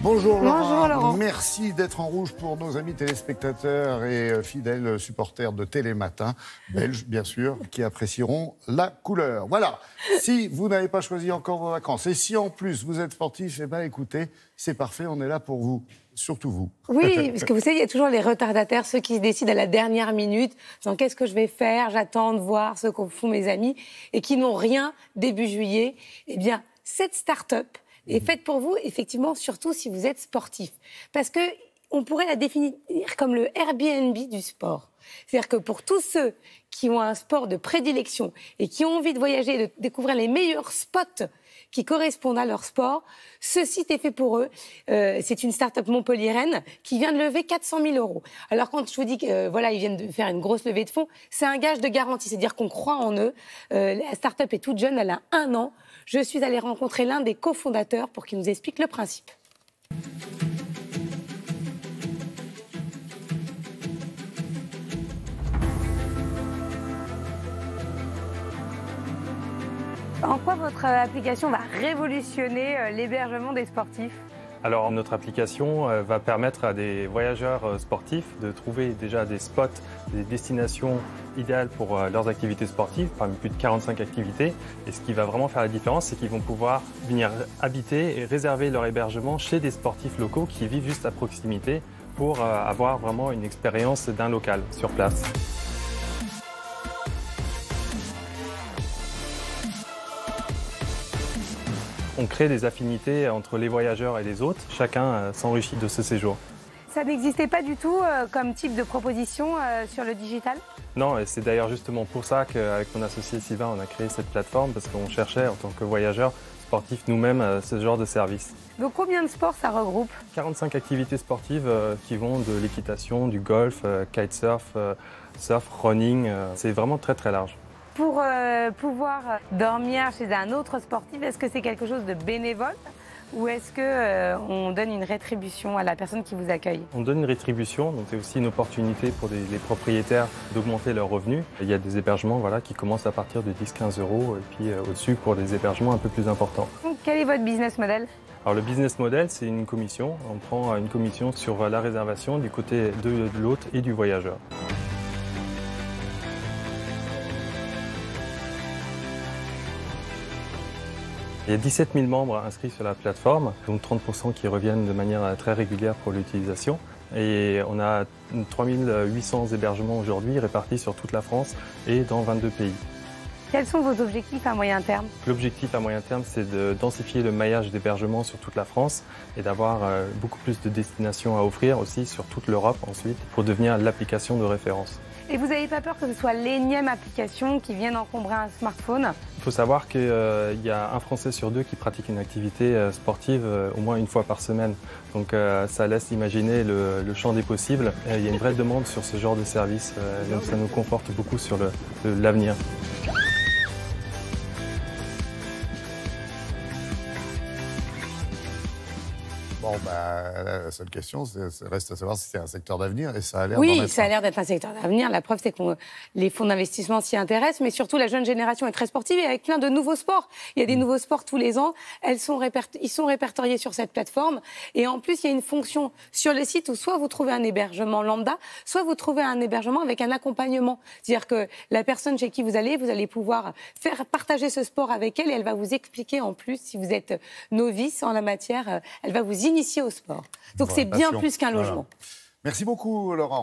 Bonjour Laurent. Bonjour Laurent. Merci d'être en rouge pour nos amis téléspectateurs et fidèles supporters de Télématin, belges bien sûr, qui apprécieront la couleur. Voilà, si vous n'avez pas choisi encore vos vacances et si en plus vous êtes sportif, eh bien écoutez, c'est parfait, on est là pour vous. Surtout vous. Oui, parce que vous savez, il y a toujours les retardataires, ceux qui se décident à la dernière minute, disant qu'est-ce que je vais faire, j'attends de voir ce qu'en font mes amis, et qui n'ont rien début juillet. Eh bien, cette start-up est faite pour vous, effectivement, surtout si vous êtes sportif. Parce que on pourrait la définir comme le Airbnb du sport. C'est-à-dire que pour tous ceux qui ont un sport de prédilection et qui ont envie de voyager et de découvrir les meilleurs spots qui correspondent à leur sport, ce site est fait pour eux. C'est une start-up montpelliéraine qui vient de lever 400 000 €. Alors quand je vous dis que voilà, ils viennent de faire une grosse levée de fonds, c'est un gage de garantie, c'est-à-dire qu'on croit en eux. La start-up est toute jeune, elle a 1 an. Je suis allée rencontrer l'un des cofondateurs pour qu'il nous explique le principe. En quoi votre application va révolutionner l'hébergement des sportifs ? Alors notre application va permettre à des voyageurs sportifs de trouver déjà des spots, des destinations idéales pour leurs activités sportives, parmi plus de 45 activités. Et ce qui va vraiment faire la différence, c'est qu'ils vont pouvoir venir habiter et réserver leur hébergement chez des sportifs locaux qui vivent juste à proximité pour avoir vraiment une expérience d'un local sur place. On crée des affinités entre les voyageurs et les hôtes. Chacun s'enrichit de ce séjour. Ça n'existait pas du tout comme type de proposition sur le digital ? Non, et c'est d'ailleurs justement pour ça qu'avec mon associé Sylvain, on a créé cette plateforme, parce qu'on cherchait en tant que voyageurs sportifs nous-mêmes ce genre de service. Donc combien de sports ça regroupe ? 45 activités sportives qui vont de l'équitation, du golf, kitesurf, surf, running. C'est vraiment très très large. Pour pouvoir dormir chez un autre sportif, est-ce que c'est quelque chose de bénévole ou est-ce qu'on donne une rétribution à la personne qui vous accueille ? On donne une rétribution, donc c'est aussi une opportunité pour les propriétaires d'augmenter leurs revenus. Il y a des hébergements qui commencent à partir de 10-15 € et puis au-dessus pour des hébergements un peu plus importants. Donc, quel est votre business model ? Alors le business model, c'est une commission. On prend une commission sur la réservation du côté de l'hôte et du voyageur. Il y a 17 000 membres inscrits sur la plateforme, donc 30% qui reviennent de manière très régulière pour l'utilisation. Et on a 3 800 hébergements aujourd'hui répartis sur toute la France et dans 22 pays. Quels sont vos objectifs à moyen terme ? L'objectif à moyen terme, c'est de densifier le maillage d'hébergements sur toute la France et d'avoir beaucoup plus de destinations à offrir aussi sur toute l'Europe ensuite pour devenir l'application de référence. Et vous n'avez pas peur que ce soit l'énième application qui vienne encombrer un smartphone ? Il faut savoir qu'il y a un Français sur 2 qui pratique une activité sportive au moins une fois par semaine. Donc ça laisse imaginer le champ des possibles. Il y a une vraie demande sur ce genre de service, donc ça nous conforte beaucoup sur l'avenir. Bon, la seule question, reste à savoir si c'est un secteur d'avenir et ça a l'air Oui, ça a l'air d'être un secteur d'avenir. La preuve, c'est que les fonds d'investissement s'y intéressent, mais surtout la jeune génération est très sportive et avec plein de nouveaux sports. Il y a des nouveaux sports tous les ans. Ils sont répertoriés sur cette plateforme. Et en plus, il y a une fonction sur le site où soit vous trouvez un hébergement lambda, soit vous trouvez un hébergement avec un accompagnement. C'est-à-dire que la personne chez qui vous allez pouvoir faire partager ce sport avec elle et elle va vous expliquer en plus, si vous êtes novice en la matière, elle va vous initier au sport. Donc c'est bien plus qu'un logement. Voilà. Merci beaucoup Laurent.